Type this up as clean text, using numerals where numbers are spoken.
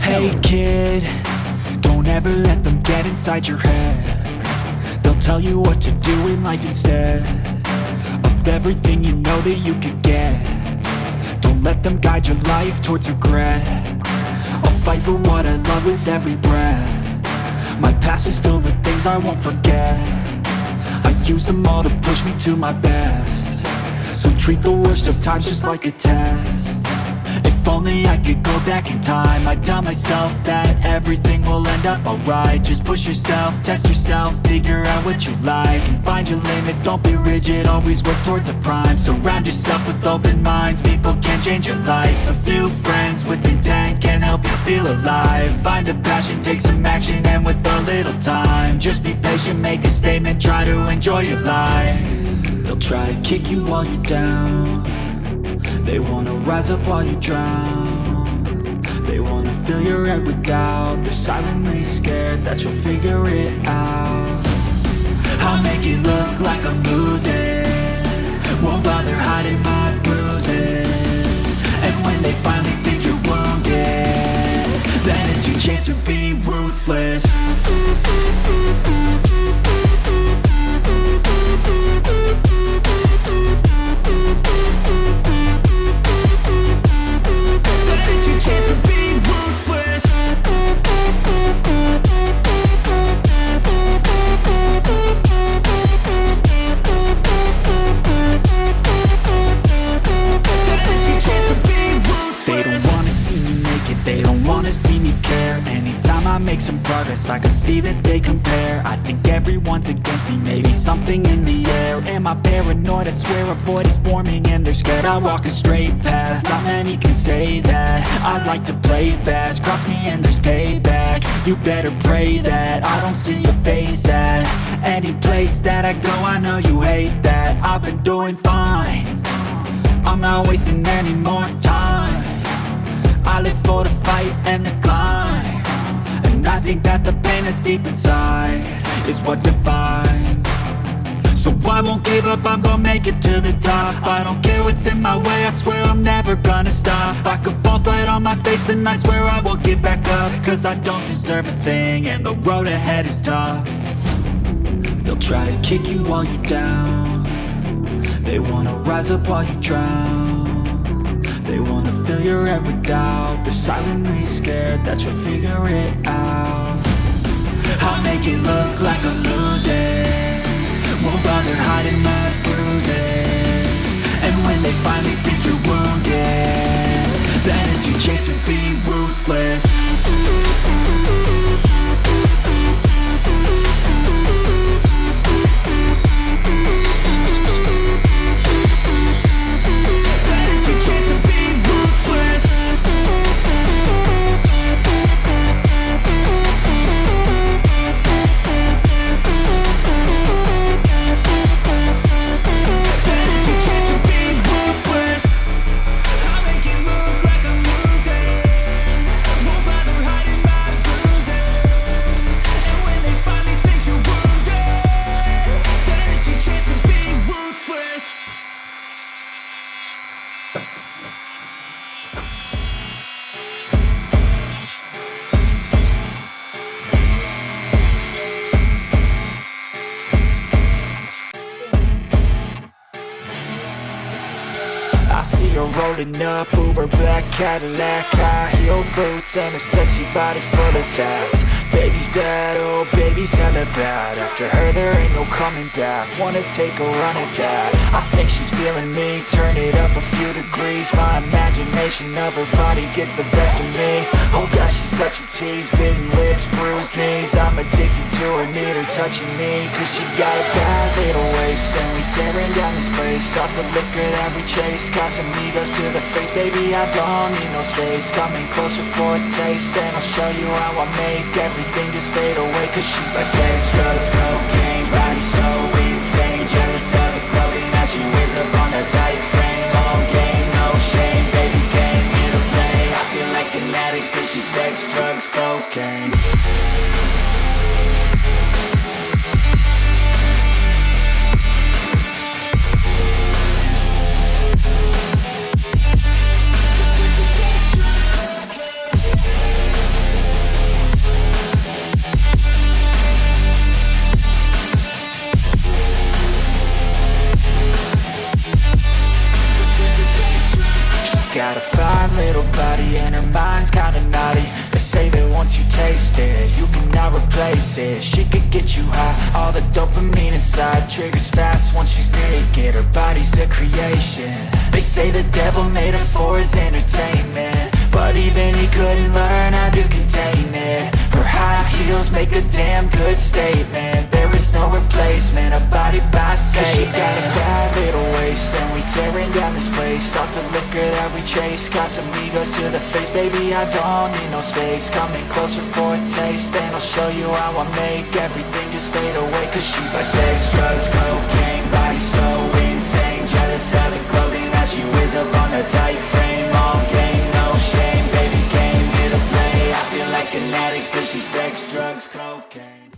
Hey kid, don't ever let them get inside your head. They'll tell you what to do in life instead of everything you know that you could get. Don't let them guide your life towards regret. I'll fight for what I love with every breath. My past is filled with things I won't forget. I use them all to push me to my best. So treat the worst of times just like a test. If only I could go back in time, I'd tell myself that everything will end up alright. Just push yourself, test yourself, figure out what you like, and find your limits, don't be rigid, always work towards a prime. Surround yourself with open minds, people can change your life. A few friends with intent can help you feel alive. Find a passion, take some action, and with a little time, just be patient, make a statement, try to enjoy your life. They'll try to kick you while you're down. They wanna rise up while you drown. They wanna fill your head with doubt. They're silently scared that you'll figure it out. I'll make it look like I'm losing, won't bother hiding my bruises. And when they finally think you're wounded, then it's your chance to be ruthless. They don't wanna see me care. Anytime I make some progress, I can see that they compare. I think everyone's against me, maybe something in the air. Am I paranoid? I swear a void is forming and they're scared I walk a straight path. Not many can say that. I like to play fast, cross me and there's payback. You better pray that I don't see your face at any place that I go. I know you hate that. I've been doing fine, I'm not wasting any more time. I live for the fight and the climb, and I think that the pain that's deep inside is what defines. So I won't give up, I'm gonna make it to the top. I don't care what's in my way, I swear I'm never gonna stop. I could fall flat on my face and I swear I will get back up, cause I don't deserve a thing and the road ahead is tough. They'll try to kick you while you're down. They wanna rise up while you drown. They wanna fill your head with doubt. They're silently scared that you'll figure it out. I'll make it look like I'm losing, won't bother hiding my bruises. And when they finally think you're wounded, then it's your chance to be ruthless. Rolling up, Uber black Cadillac, high heel boots and a sexy body full of tats. Baby's bad, oh baby's hella bad. After her there ain't no coming back. Wanna take a run at that. I think she's feeling me, turn it up a few degrees. My imagination of her body gets the best of me. Oh gosh, she's such a tease, bitten lips, bruised knees. I'm addicted to her, need her touching me, cause she got a bad little waist. And we tearing down this place, off the liquor that we chase. Casamigos to the face, baby I don't need no space. Coming closer for a taste, and I'll show you how I make everything just fade away. Cause she's like sex, drugs, cocaine, body so insane. Jealous of the clothing that she wears up on her tight frame. All game, no shame, baby came here to play. I feel like an addict cause she's sex, drugs, cocaine. it. She could get you high, all the dopamine inside triggers fast once she's naked. Her body's a creation. They say the devil made her for his entertainment, but even he couldn't learn how to contain it. Her high heels make a damn good statement. There is no replacement, a body by Satan. 'Cause she got a bad little waist, and we tearing down this place off the liquor that we chase. Got some egos to the face, baby, I don't need no space. Coming closer for a taste, and I'll show you how I make everything just fade away. 'Cause she's like sex, drugs, coke,